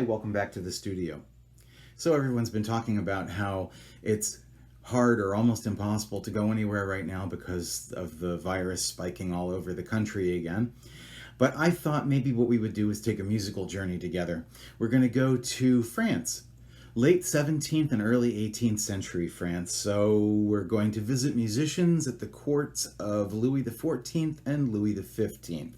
welcome back to the studio. So everyone's been talking about how it's hard or almost impossible to go anywhere right now because of the virus spiking all over the country again. But I thought maybe what we would do is take a musical journey together. We're going to go to France, late 17th and early 18th century France. So we're going to visit musicians at the courts of Louis XIV and Louis XV.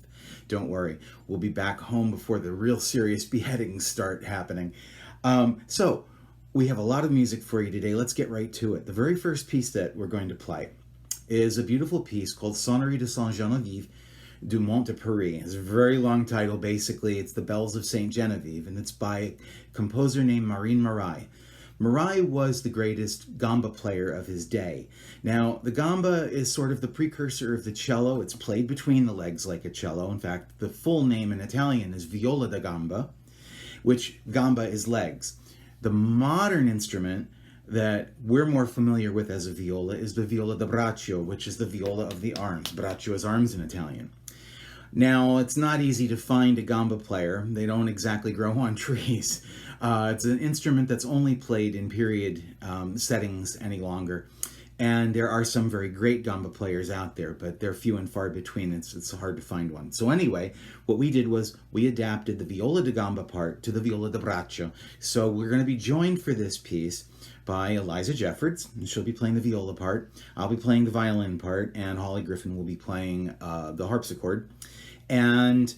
Don't worry, we'll be back home before the real serious beheadings start happening. So we have a lot of music for you today. Let's get right to it. The very first piece that we're going to play is a beautiful piece called Sonnerie de Saint-Geneviève du Mont de Paris. It's a very long title. Basically, it's the Bells of Saint Genevieve, and it's by a composer named Marin Marais. Marais was the greatest gamba player of his day. Now, the gamba is sort of the precursor of the cello. It's played between the legs like a cello. In fact, the full name in Italian is viola da gamba, which gamba is legs. The modern instrument that we're more familiar with as a viola is the viola da braccio, which is the viola of the arms. Braccio is arms in Italian. Now, it's not easy to find a gamba player. They don't exactly grow on trees. It's an instrument that's only played in period settings any longer. And there are some very great gamba players out there, but they're few and far between. It's hard to find one. So anyway, what we did was we adapted the viola da gamba part to the viola da braccio. So we're going to be joined for this piece by Eliza Jeffords, and she'll be playing the viola part. I'll be playing the violin part, and Holly Griffin will be playing the harpsichord. And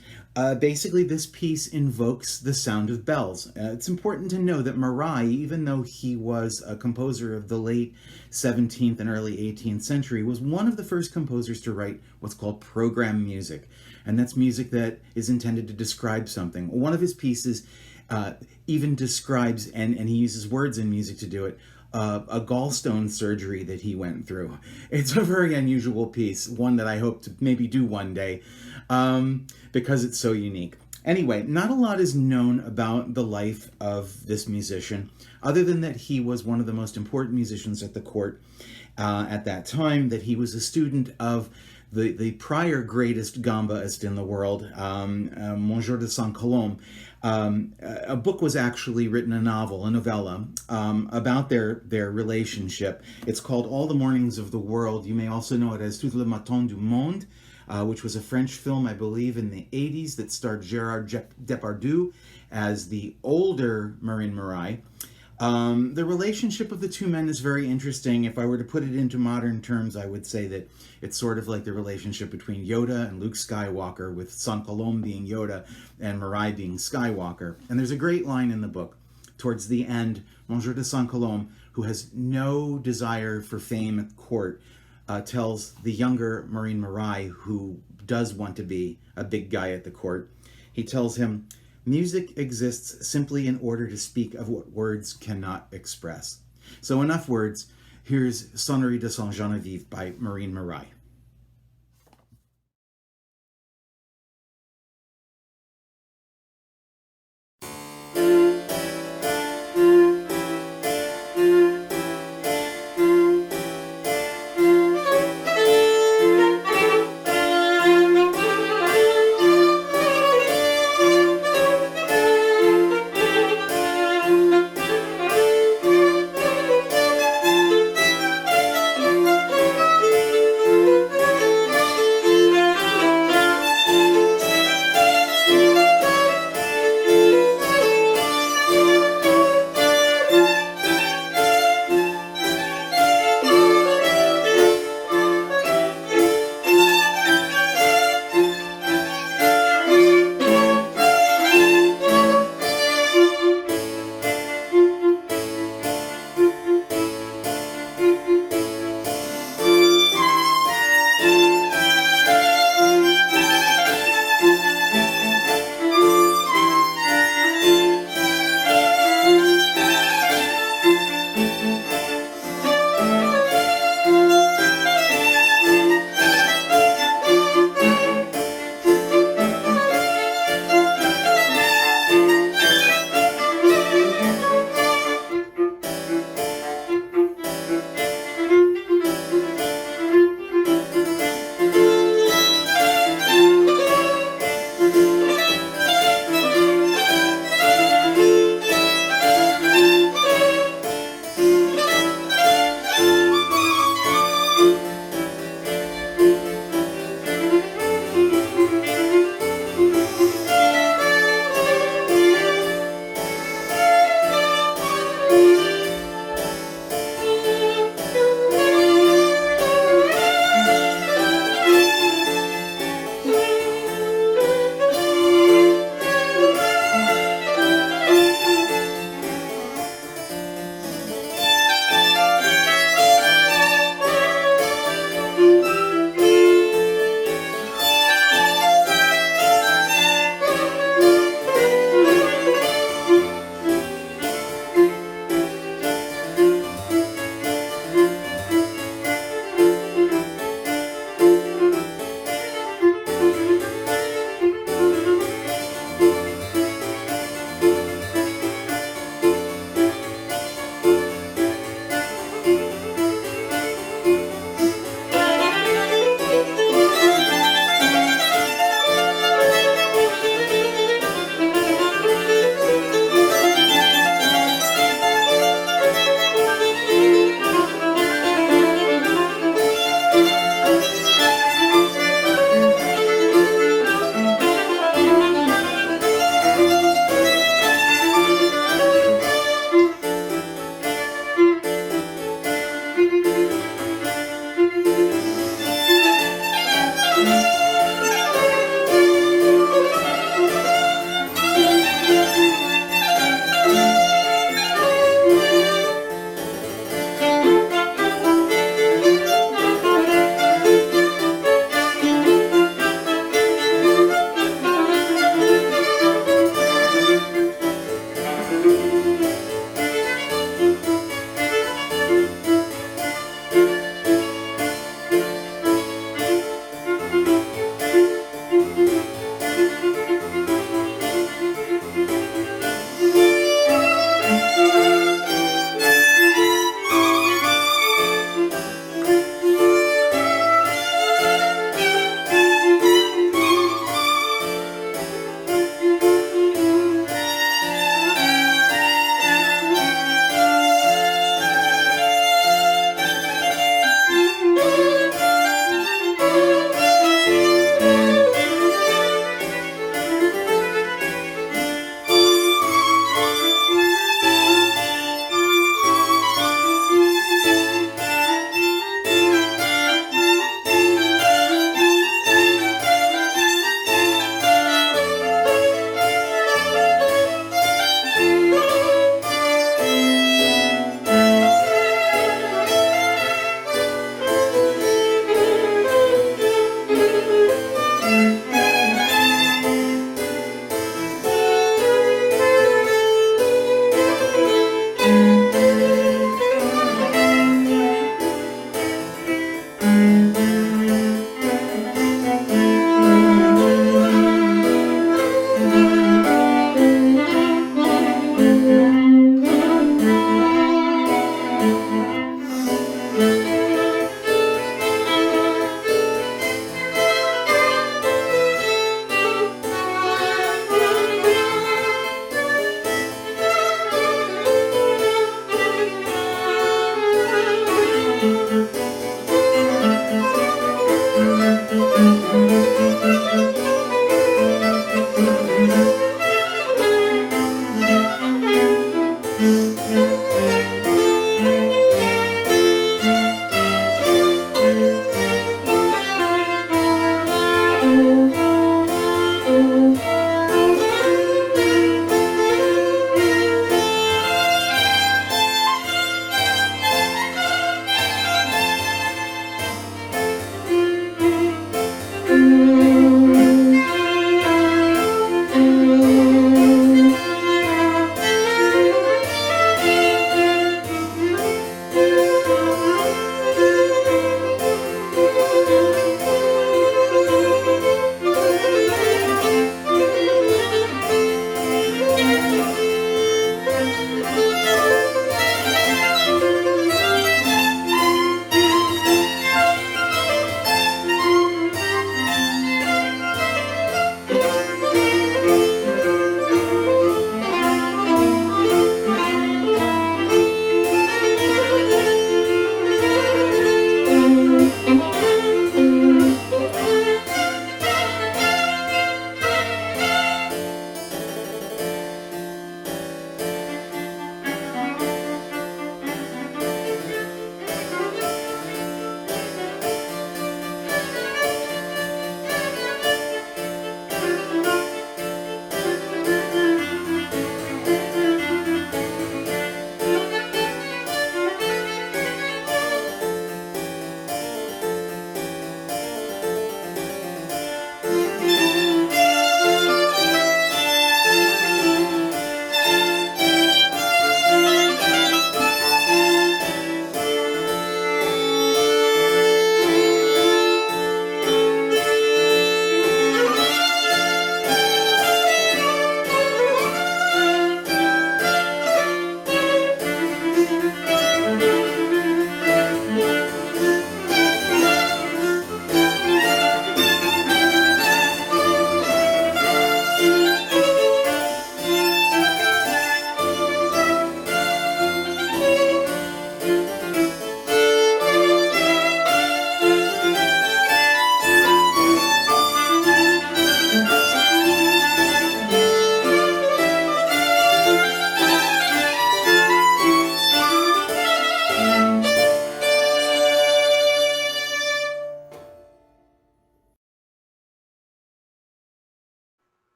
basically this piece invokes the sound of bells. It's important to know that Marais, even though he was a composer of the late 17th and early 18th century, was one of the first composers to write what's called program music. And that's music that is intended to describe something. One of his pieces even describes, and he uses words in music to do it, a gallstone surgery that he went through. It's a very unusual piece, one that I hope to maybe do one day, because it's so unique. Anyway, not a lot is known about the life of this musician, other than that he was one of the most important musicians at the court at that time, that he was a student of the prior greatest gambaist in the world, Monsieur de Saint-Colombe. A book was actually written, a novel, a novella, about their relationship. It's called All the Mornings of the World. You may also know it as Tout le matin du monde, which was a French film, I believe, in the 80s that starred Gérard Depardieu as the older Marin Marais. The relationship of the two men is very interesting. If I were to put it into modern terms, I would say that it's sort of like the relationship between Yoda and Luke Skywalker, with Saint-Colombe being Yoda and Marais being Skywalker. And there's a great line in the book. Towards the end, Monsieur de Saint-Colombe, who has no desire for fame at court, tells the younger Marin Marais, who does want to be a big guy at the court, he tells him, "Music exists simply in order to speak of what words cannot express." So enough words. Here's Sonnerie de Saint-Geneviève by Marin Marais.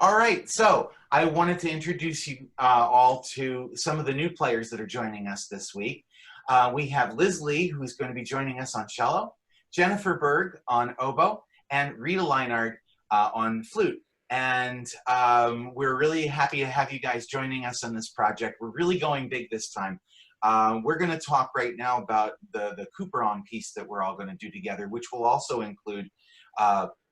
All right, so I wanted to introduce you all to some of the new players that are joining us this week. We have Liz Lee, who's going to be joining us on cello, Jennifer Berg on oboe, and Rita Leinard on flute. And we're really happy to have you guys joining us on this project. We're really going big this time. We're going to talk right now about the Couperin piece that we're all going to do together, which will also include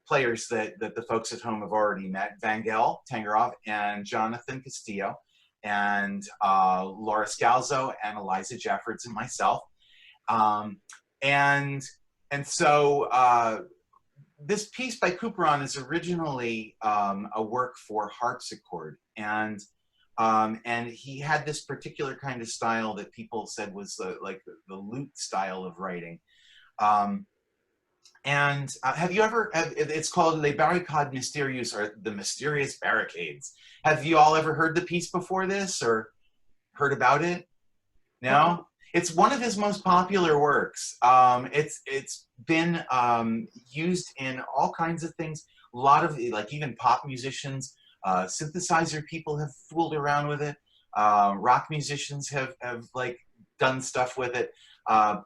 players that the folks at home have already met: Vangel Tangerov and Jonathan Castillo, and Laura Scalzo and Eliza Jeffords and myself. And so this piece by Couperin is originally a work for harpsichord, and he had this particular kind of style that people said was like the lute style of writing. Have you ever, it's called Les Barricades Mystérieuses, or the Mysterious Barricades. Have you all ever heard the piece before this, or heard about it? No? It's one of his most popular works. It's been used in all kinds of things. A lot of, like, even pop musicians, synthesizer people have fooled around with it. Rock musicians have like done stuff with it.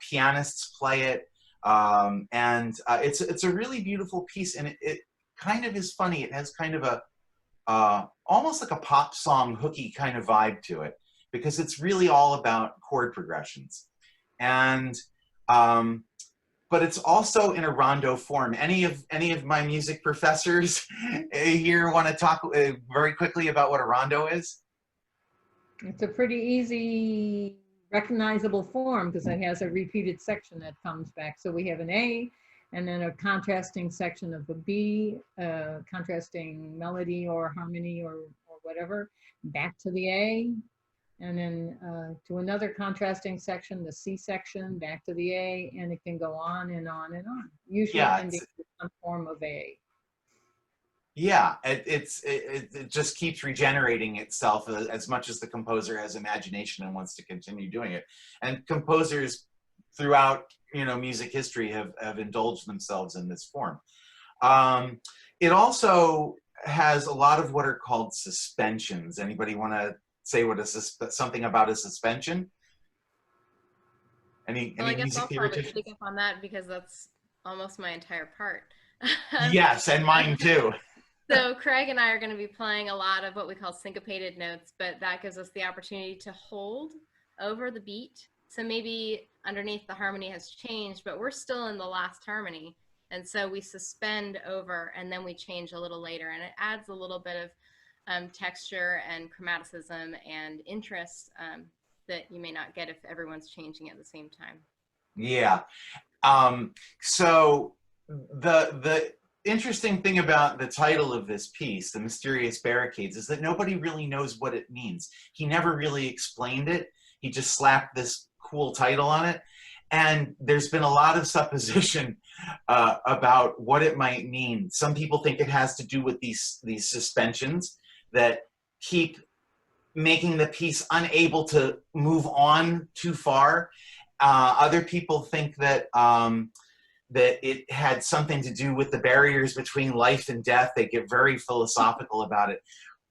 Pianists play it. It's a really beautiful piece, and it kind of is funny. It has kind of a almost like a pop song hooky kind of vibe to it, because it's really all about chord progressions. And but it's also in a rondo form. Any of my music professors here want to talk very quickly about what a rondo is? It's a pretty easy, recognizable form because it has a repeated section that comes back. So we have an A, and then a contrasting section of a B, contrasting melody or harmony or whatever, back to the A, and then to another contrasting section, the C section, back to the A, and it can go on and on and on, usually ending with some form of A. Yeah, it just keeps regenerating itself as much as the composer has imagination and wants to continue doing it. And composers throughout, music history have indulged themselves in this form. It also has a lot of what are called suspensions. Anybody want to say something about a suspension? Any I guess music I'll probably theoreticians? pick up on that because that's almost my entire part. Yes, and mine too. So Craig and I are going to be playing a lot of what we call syncopated notes, but that gives us the opportunity to hold over the beat. So maybe underneath the harmony has changed, but we're still in the last harmony. And so we suspend over and then we change a little later. And it adds a little bit of texture and chromaticism and interest that you may not get if everyone's changing at the same time. Yeah. So the interesting thing about the title of this piece, The Mysterious Barricades, is that nobody really knows what it means. He never really explained it. He just slapped this cool title on it. And there's been a lot of supposition about what it might mean. Some people think it has to do with these suspensions that keep making the piece unable to move on too far. Other people think that that it had something to do with the barriers between life and death. They get very philosophical about it.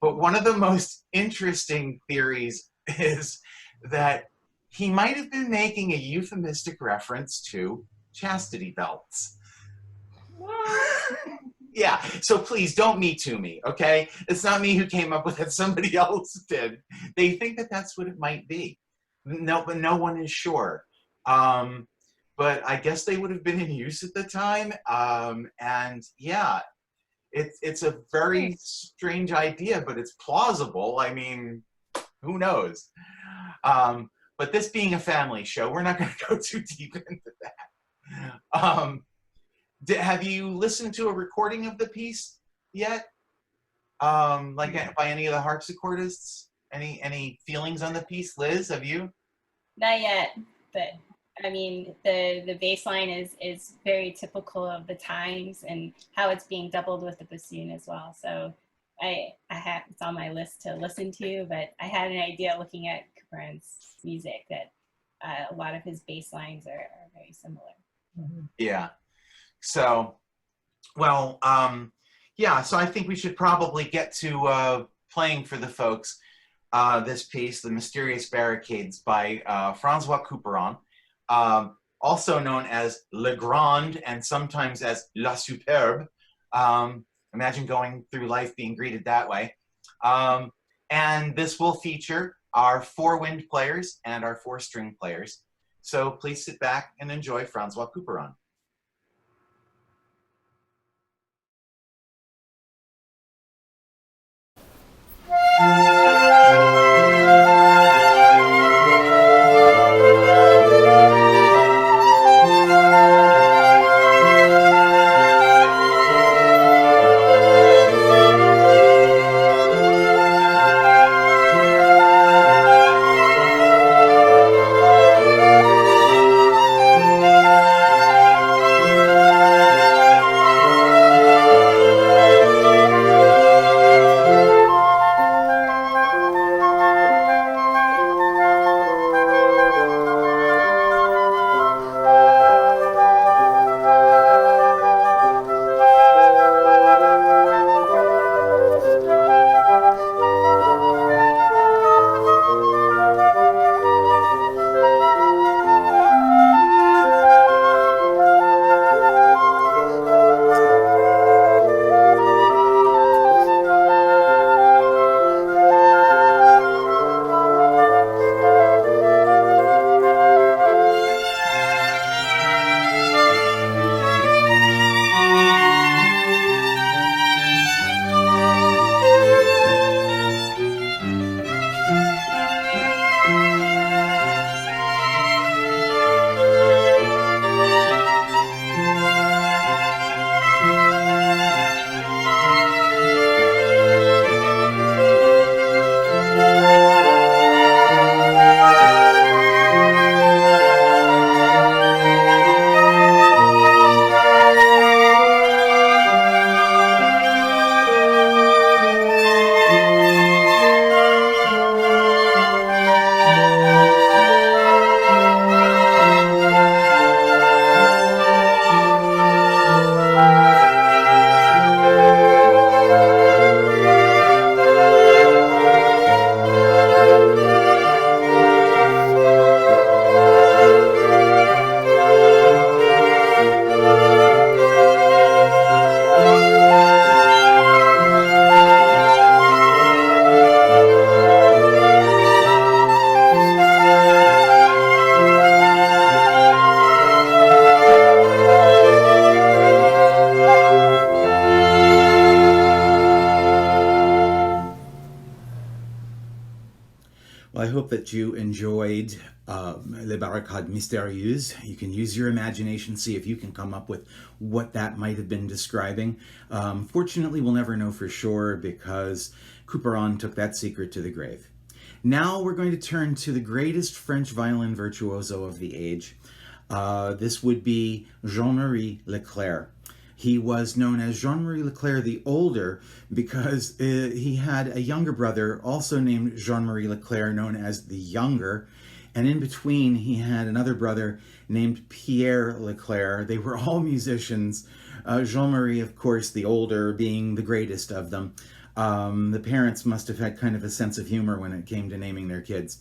But one of the most interesting theories is that he might have been making a euphemistic reference to chastity belts. Yeah, so please don't Me Too me, okay? It's not me who came up with it, somebody else did. They think that that's what it might be. No, but no one is sure. But I guess they would have been in use at the time. And yeah, it's a very strange idea, but it's plausible. I mean, who knows? But this being a family show, we're not going to go too deep into that. Have you listened to a recording of the piece yet? Like by any of the harpsichordists? Any feelings on the piece? Liz, have you? Not yet, but I mean, the bass line is very typical of the times and how it's being doubled with the bassoon as well. So I have, it's on my list to listen to, but I had an idea looking at Couperin's music that a lot of his bass lines are very similar. Yeah. So, well, yeah, so I think we should probably get to playing for the folks this piece, The Mysterious Barricades by Francois Couperin, also known as Le Grand and sometimes as La Superbe. Imagine going through life being greeted that way. And this will feature our 4 wind players and our 4 string players. So please sit back and enjoy Francois Couperin. Well, I hope that you enjoyed Les Barricades Mystérieuses. You can use your imagination, see if you can come up with what that might have been describing. Fortunately, we'll never know for sure because Couperin took that secret to the grave. Now we're going to turn to the greatest French violin virtuoso of the age. This would be Jean-Marie Leclerc. He was known as Jean-Marie Leclerc the Older because he had a younger brother also named Jean-Marie Leclerc, known as the Younger. And in between, he had another brother named Pierre Leclerc. They were all musicians. Jean-Marie, of course, the Older, being the greatest of them. The parents must have had kind of a sense of humor when it came to naming their kids.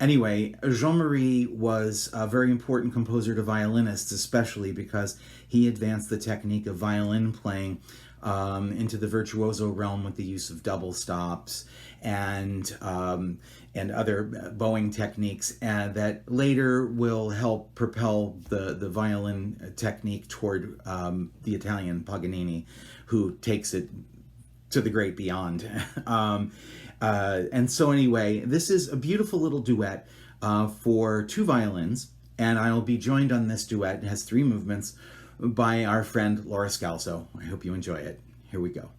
Anyway, Jean-Marie was a very important composer to violinists, especially because he advanced the technique of violin playing into the virtuoso realm with the use of double stops and other bowing techniques, and that later will help propel the violin technique toward the Italian Paganini, who takes it to the great beyond. And so anyway, this is a beautiful little duet for 2 violins, and I'll be joined on this duet. It has 3 movements by our friend Laura Scalzo. I hope you enjoy it. Here we go.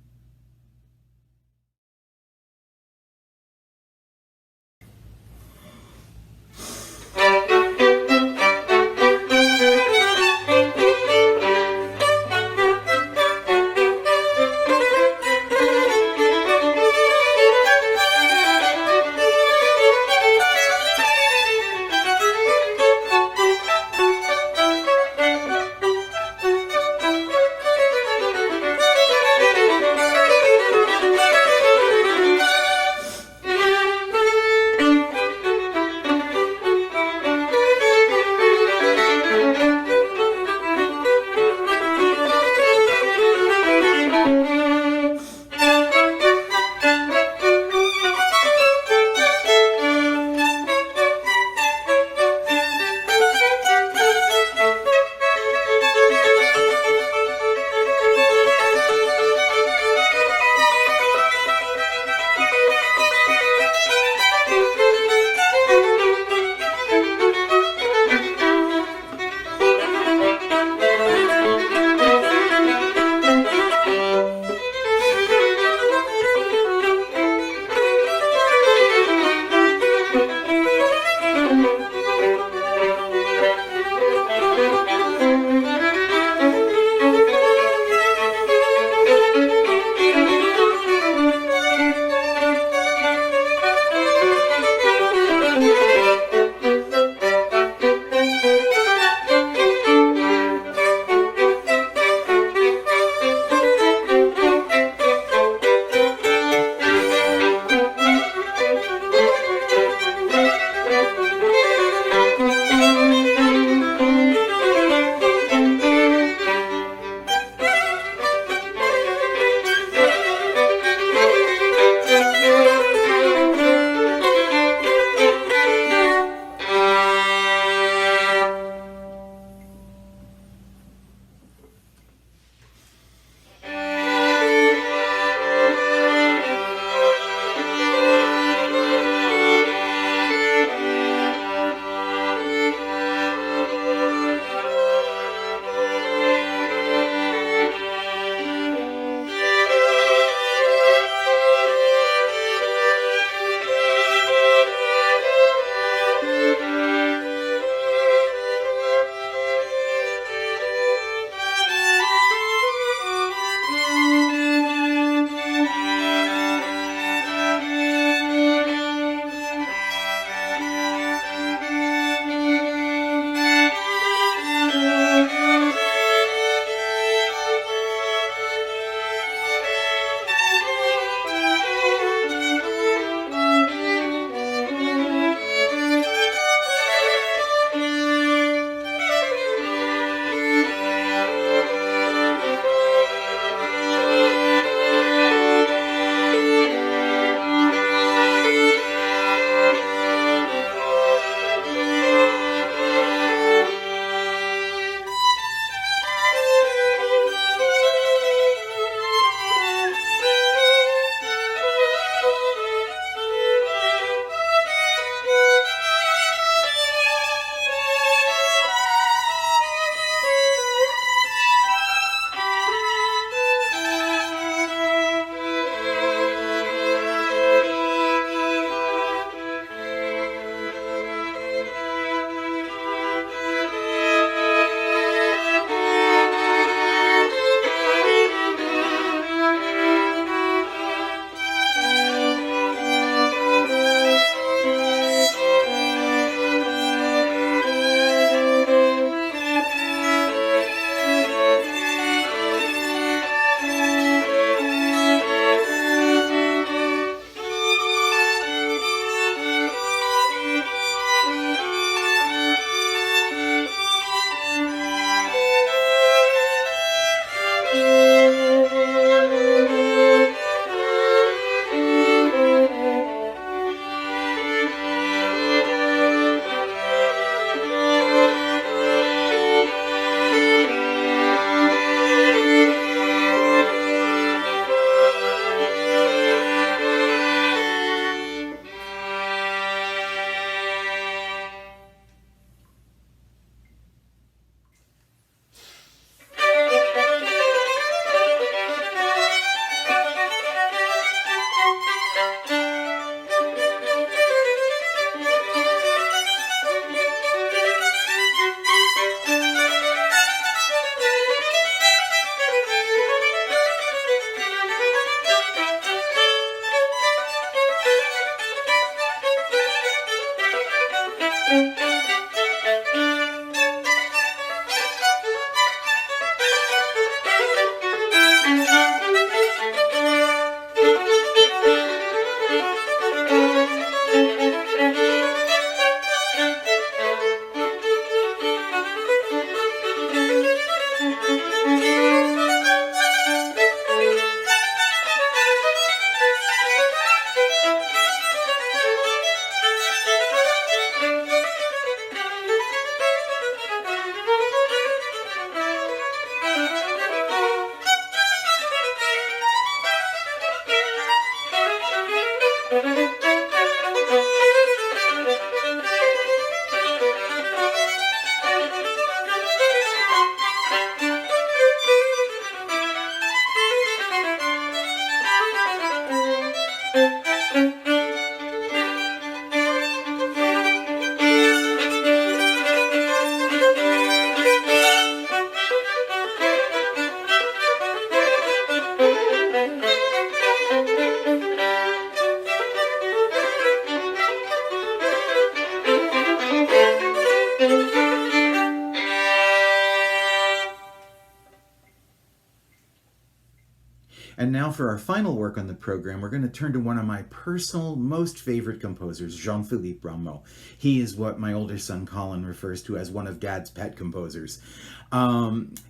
And now for our final work on the program, we're going to turn to one of my personal most favorite composers, Jean-Philippe Rameau. He is what my older son Colin refers to as one of Dad's pet composers.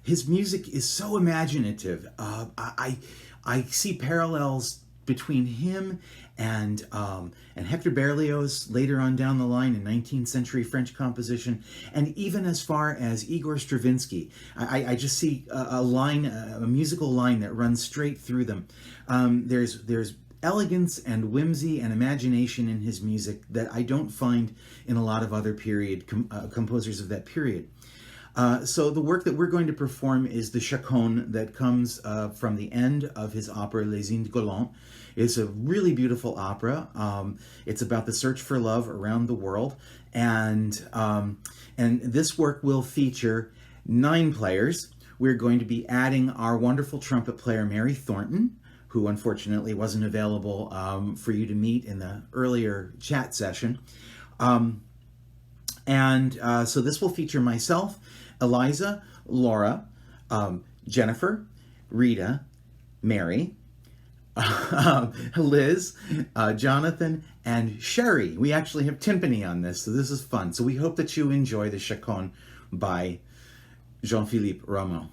His music is so imaginative. I see parallels between him and Hector Berlioz later on down the line in 19th century French composition, and even as far as Igor Stravinsky. I just see a musical line that runs straight through them. There's elegance and whimsy and imagination in his music that I don't find in a lot of other period composers of that period. So the work that we're going to perform is the chaconne that comes from the end of his opera Les Indes Galantes. It's a really beautiful opera. It's about the search for love around the world, and this work will feature 9 players. We're going to be adding our wonderful trumpet player Mary Thornton, who unfortunately wasn't available for you to meet in the earlier chat session. So this will feature myself, Eliza, Laura, Jennifer, Rita, Mary, Liz, Jonathan, and Sherry. We actually have timpani on this, so this is fun. So we hope that you enjoy the chaconne by Jean-Philippe Rameau.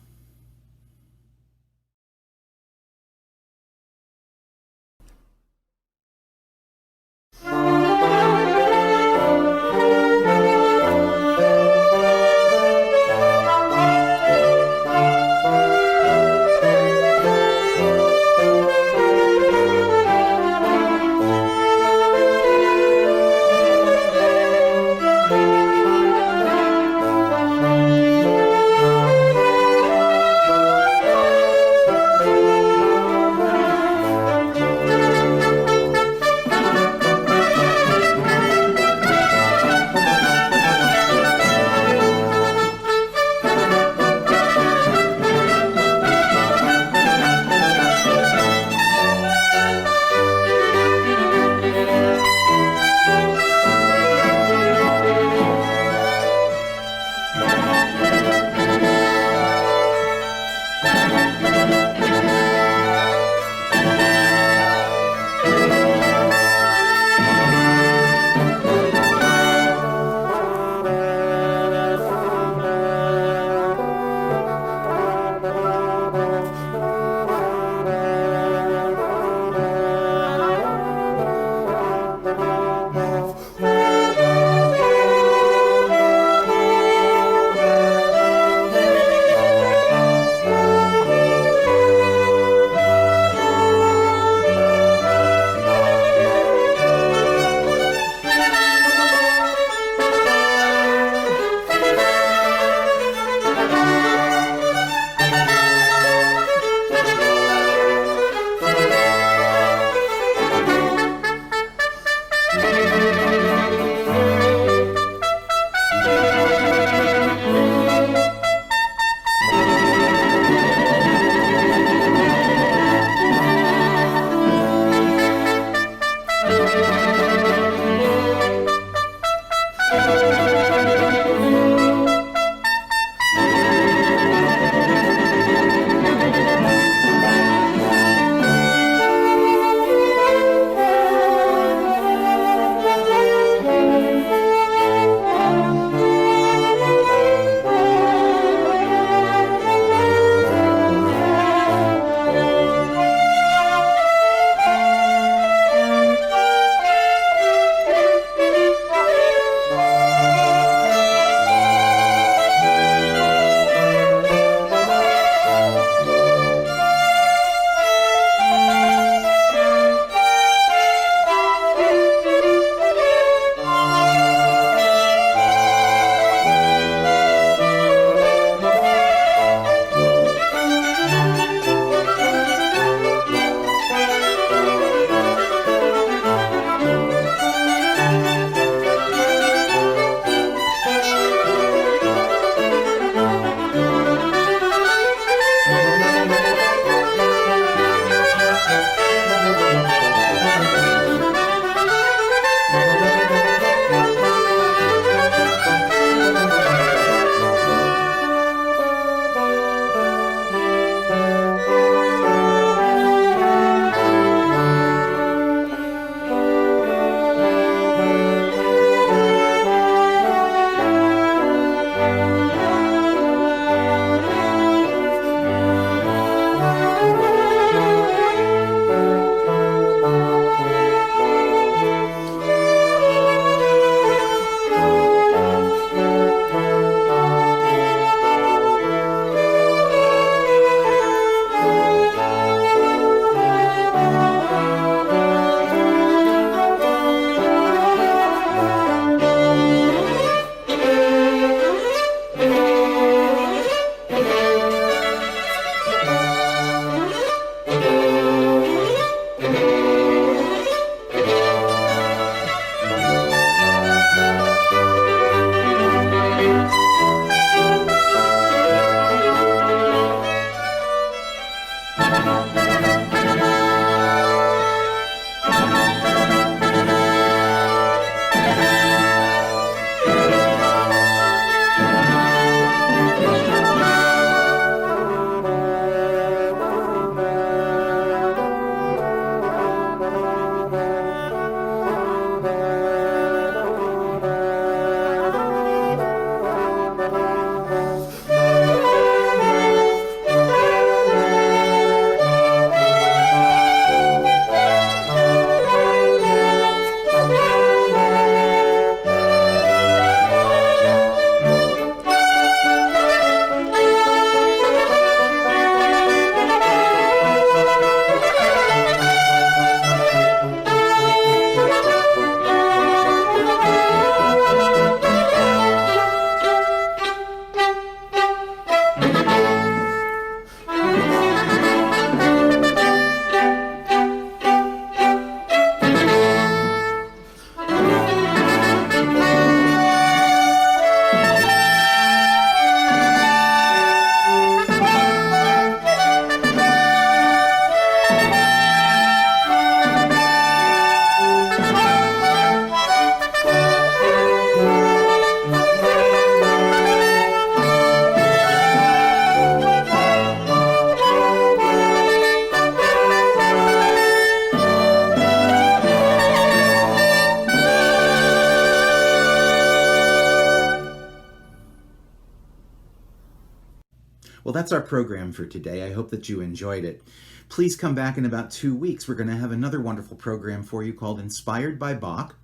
Well, that's our program for today. I hope that you enjoyed it. Please come back in about 2 weeks. We're going to have another wonderful program for you called Inspired by Bach,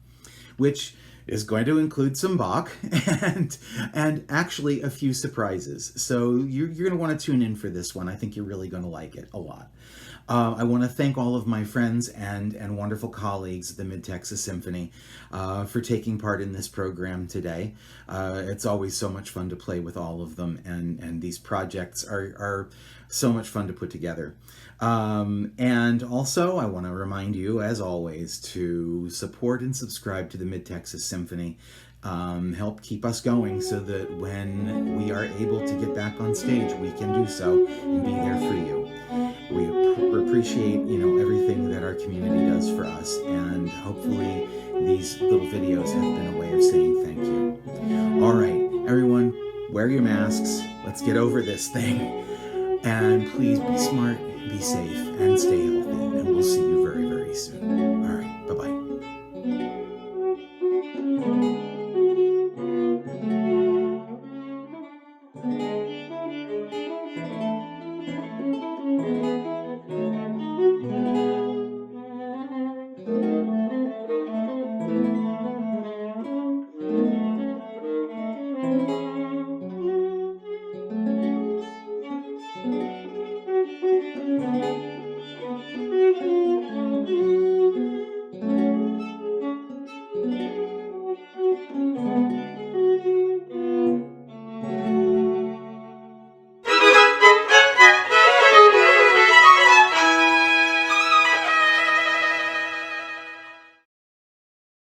which is going to include some Bach and actually a few surprises. So you're going to want to tune in for this one. I think you're really going to like it a lot. I want to thank all of my friends and wonderful colleagues at the Mid-Texas Symphony for taking part in this program today. It's always so much fun to play with all of them, and these projects are so much fun to put together. And also, I want to remind you, as always, to support and subscribe to the Mid-Texas Symphony. Help keep us going so that when we are able to get back on stage, we can do so and be there for you. We appreciate, everything that our community does for us, and hopefully these little videos have been a way of saying thank you. All right, everyone, wear your masks. Let's get over this thing. And please be smart, be safe, and stay healthy. And we'll see you very, very soon.